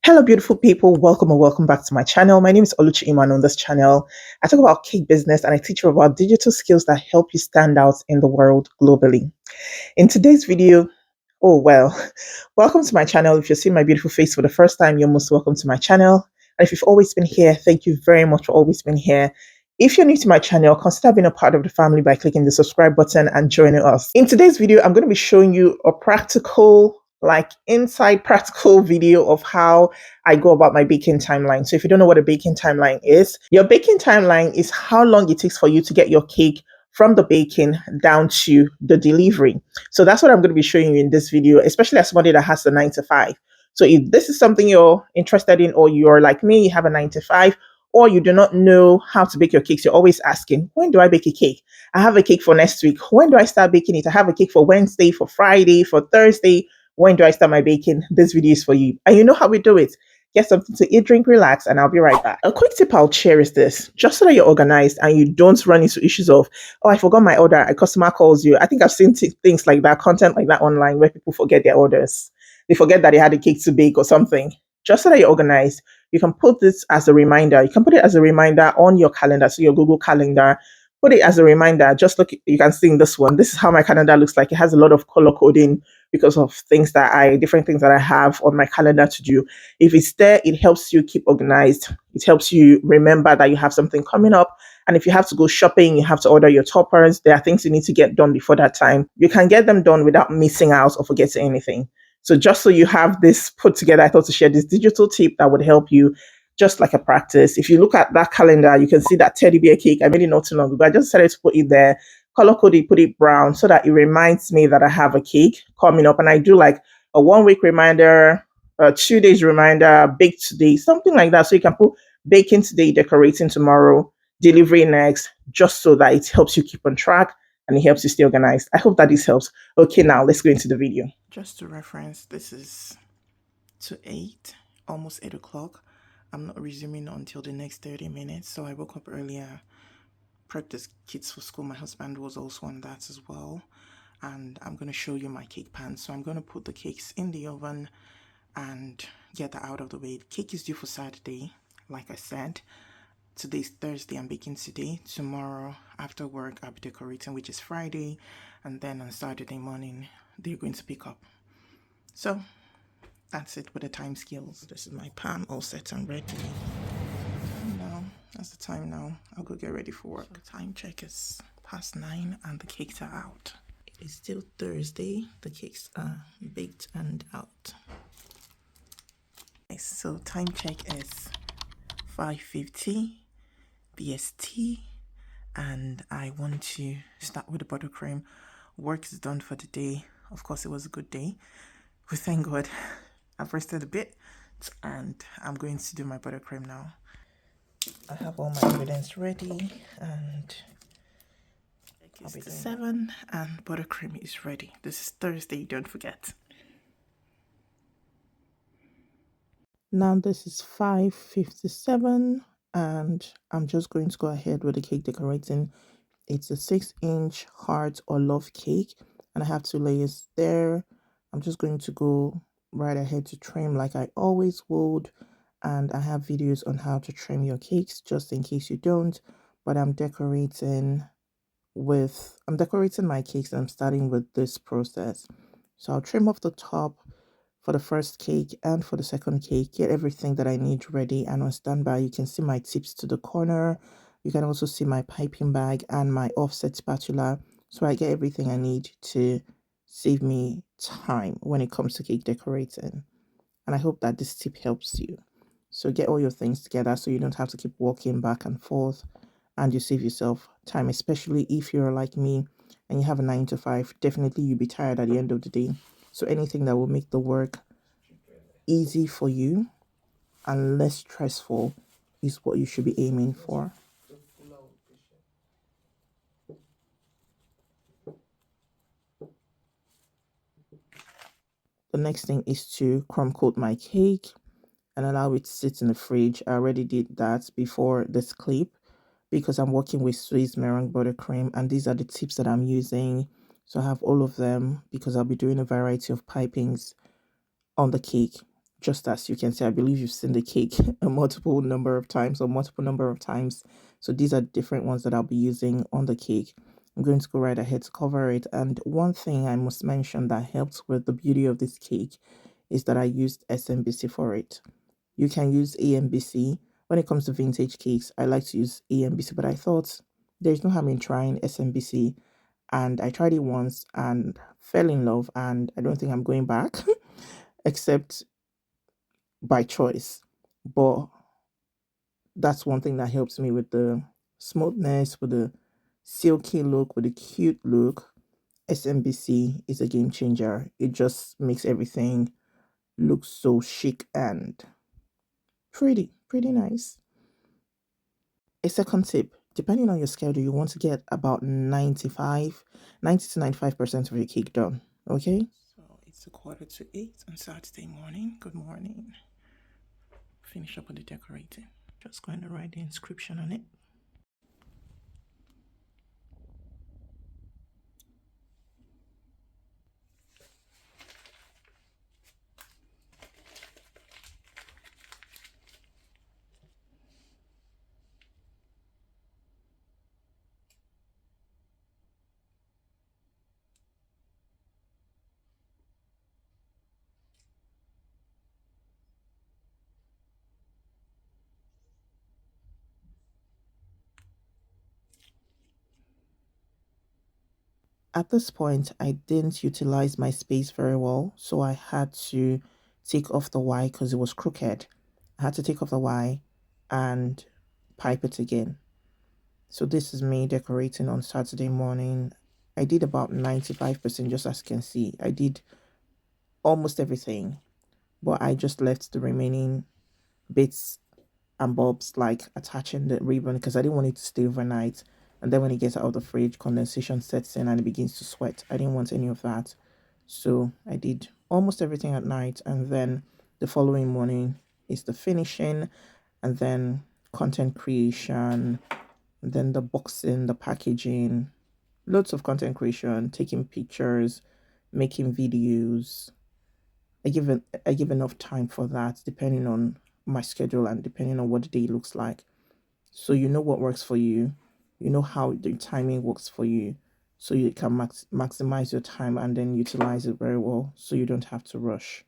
Hello, beautiful people. Welcome or welcome back to my channel. My name is Oluchi Iman. On this channel, I talk about cake business and I teach you about digital skills that help you stand out in the world globally. In today's video, oh, well, welcome to my channel. If you're seeing my beautiful face for the first time, you're most welcome to my channel. And if you've always been here, thank you very much for always being here. If you're new to my channel, consider being a part of the family by clicking the subscribe button and joining us. In today's video, I'm going to be showing you a practical, inside practical video of how I go about my baking timeline. So if you don't know what a baking timeline is, your baking timeline is how long it takes for you to get your cake from the baking down to the delivery. So that's what I'm going to be showing you in this video, especially as somebody that has a 9 to 5. So if this is something you're interested in, or you're like me, you have a 9 to 5, or you do not know how to bake your cakes, you're always asking, when do I bake a cake? I have a cake for next week. When do I start baking it? I have a cake for Wednesday, for Friday, for Thursday. When do I start my baking? This video is for you. And you know how we do it. Get something to eat, drink, relax, and I'll be right back. A quick tip I'll share is this: just so that you're organized and you don't run into issues of, oh, I forgot my order, a customer calls you. I think I've seen things like that, content like that online where people forget their orders. They forget that they had a cake to bake or something. Just so that you're organized, you can put this as a reminder. You can put it as a reminder on your calendar, so your Google Calendar. Put it as a reminder. Just look, you can see in this one. This is how my calendar looks like. It has a lot of color coding because of different things that I have on my calendar to do. If it's there, it helps you keep organized. It helps you remember that you have something coming up. And if you have to go shopping, you have to order your toppers, there are things you need to get done before that time. You can get them done without missing out or forgetting anything. So just so you have this put together, I thought to share this digital tip that would help you, just like a practice. If you look at that calendar, you can see that teddy bear cake. I made it not too long ago. I just decided to put it there, color code it, put it brown, so that it reminds me that I have a cake coming up. And I do like a 1 week reminder, a 2 days reminder, bake today, something like that. So you can put baking today, decorating tomorrow, delivery next, just so that it helps you keep on track and it helps you stay organized. I hope that this helps. Okay, now let's go into the video. Just to reference, this is to 8, almost 8 o'clock. I'm not resuming until the next 30 minutes. So I woke up earlier, prepped the kids for school. My husband was also on that as well. And I'm going to show you my cake pan. So I'm going to put the cakes in the oven and get that out of the way. The cake is due for Saturday, like I said. Today's Thursday, I'm baking today. Tomorrow, after work, I'll be decorating, which is Friday. And then on Saturday morning, they're going to pick up. So that's it with the time scales. This is my pan all set and ready. Now, that's the time now. I'll go get ready for work. So time check is past 9 and the cakes are out. It is still Thursday. The cakes are baked and out. Okay, so time check is 5:50 BST, and I want to start with the buttercream. Work is done for the day. Of course, it was a good day. We thank God. I've rested a bit, and I'm going to do my buttercream now. I have all my ingredients ready, and I'll be 7, and buttercream is ready. This is Thursday, don't forget. Now this is 5:57, and I'm just going to go ahead with the cake decorating. It's a 6-inch heart or love cake, and I have 2 layers there. I'm just going to go right ahead to trim like I always would, and I have videos on how to trim your cakes just in case you don't. But I'm decorating my cakes, and I'm starting with this process. So I'll trim off the top for the first cake and for the second cake, get everything that I need ready, and on standby you can see my tips to the corner. You can also see my piping bag and my offset spatula, so I get everything I need to save me time when it comes to cake decorating. And I hope that this tip helps you. So get all your things together so you don't have to keep walking back and forth, and you save yourself time, especially if you're like me and you have a 9 to 5. Definitely you'll be tired at the end of the day. So anything that will make the work easy for you and less stressful is what you should be aiming for. The next thing is to crumb coat my cake and allow it to sit in the fridge. I already did that before this clip because I'm working with Swiss meringue buttercream, and these are the tips that I'm using. So I have all of them because I'll be doing a variety of pipings on the cake. Just as you can see, I believe you've seen the cake a multiple number of times or multiple number of times. So these are different ones that I'll be using on the cake. I'm going to go right ahead to cover it. And one thing I must mention that helps with the beauty of this cake is that I used SMBC for it. You can use AMBC. When it comes to vintage cakes, I like to use AMBC, but I thought there's no harm in trying SMBC. And I tried it once and fell in love, and I don't think I'm going back, except by choice. But that's one thing that helps me with the smoothness, with the silky look, with the cute look. SMBC is a game changer. It just makes everything look so chic and pretty nice. A second tip, depending on your schedule, you want to get about 90 to 95% of your cake done. Okay? So it's a quarter to 8 on Saturday morning. Good morning. Finish up with the decorating. Just going to write the inscription on it. At this point, I didn't utilize my space very well, so I had to take off the Y because it was crooked. I had to take off the Y and pipe it again. So this is me decorating on Saturday morning. I did about 95%, just as you can see. I did almost everything, but I just left the remaining bits and bobs, like attaching the ribbon, because I didn't want it to stay overnight. And then when it gets out of the fridge, condensation sets in and it begins to sweat. I didn't want any of that. So I did almost everything at night. And then the following morning is the finishing, and then content creation, and then the boxing, the packaging, loads of content creation, taking pictures, making videos. I give enough time for that depending on my schedule and depending on what the day looks like. So you know what works for you. You know how the timing works for you. So you can maximize your time and then utilize it very well so you don't have to rush.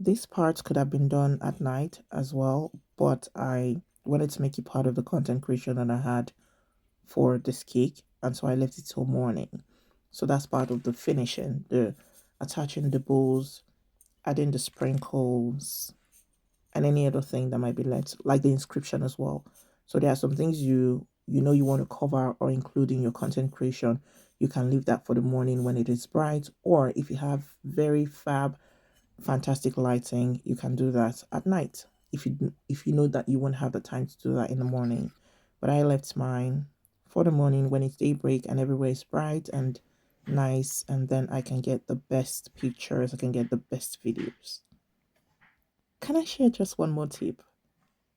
This part could have been done at night as well, but I wanted to make it part of the content creation that I had for this cake, and so I left it till morning. So that's part of the finishing, the attaching the bowls, adding the sprinkles, and any other thing that might be left, like the inscription as well. So there are some things you know you want to cover or include in your content creation. You can leave that for the morning when it is bright, or if you have very fantastic lighting, you can do that at night if you know that you won't have the time to do that in the morning. But I left mine for the morning when it's daybreak and everywhere is bright and nice, and then I can get the best pictures, I can get the best videos. Can I share just one more tip?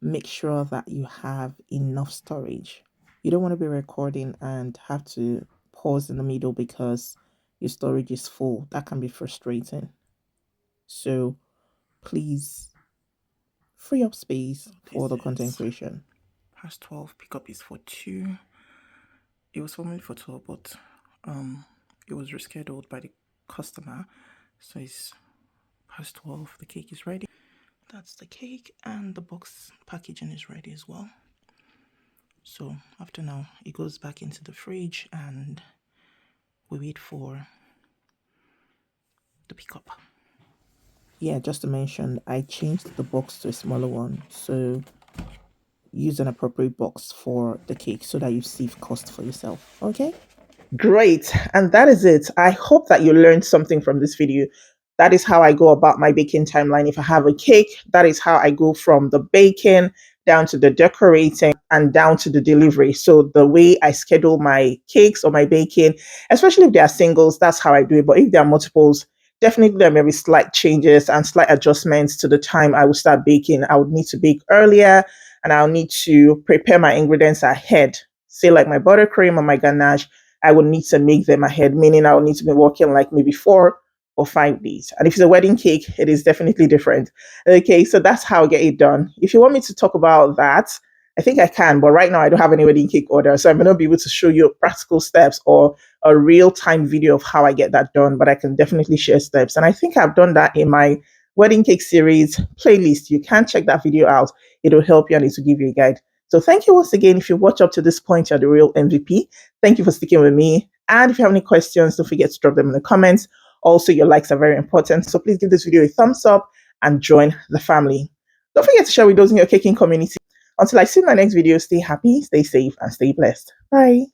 make sure that you have enough storage. You don't want to be recording and have to pause in the middle because your storage is full. That can be frustrating. So please free up space for the content creation. Past 12, pickup is for 2. It was formerly for 12, but it was rescheduled by the customer. So it's past 12. The cake is ready. That's the cake, and the box packaging is ready as well. So after now, it goes back into the fridge and we wait for the pickup. Yeah, just to mention, I changed the box to a smaller one. So use an appropriate box for the cake so that you save cost for yourself. Okay? Great. And that is it. I hope that you learned something from this video. That is how I go about my baking timeline. If I have a cake, that is how I go from the baking down to the decorating and down to the delivery. So the way I schedule my cakes or my baking, especially if they are singles, that's how I do it. But if there are multiples, definitely there may be slight changes and slight adjustments to the time I will start baking. I would need to bake earlier and I'll need to prepare my ingredients ahead. Say like my buttercream or my ganache, I would need to make them ahead, meaning I will need to be working like maybe 4 or 5 days. And if it's a wedding cake, it is definitely different. Okay, so that's how I get it done. If you want me to talk about that, I think I can, but right now I don't have any wedding cake order, so I may not be able to show you practical steps or a real-time video of how I get that done, but I can definitely share steps. And I think I've done that in my wedding cake series playlist. You can check that video out. It'll help you and it will give you a guide. So thank you once again. If you watch up to this point, you're the real MVP. Thank you for sticking with me. And if you have any questions, don't forget to drop them in the comments. Also, your likes are very important. So please give this video a thumbs up and join the family. Don't forget to share with those in your caking community. Until I see my next video, stay happy, stay safe, and stay blessed. Bye.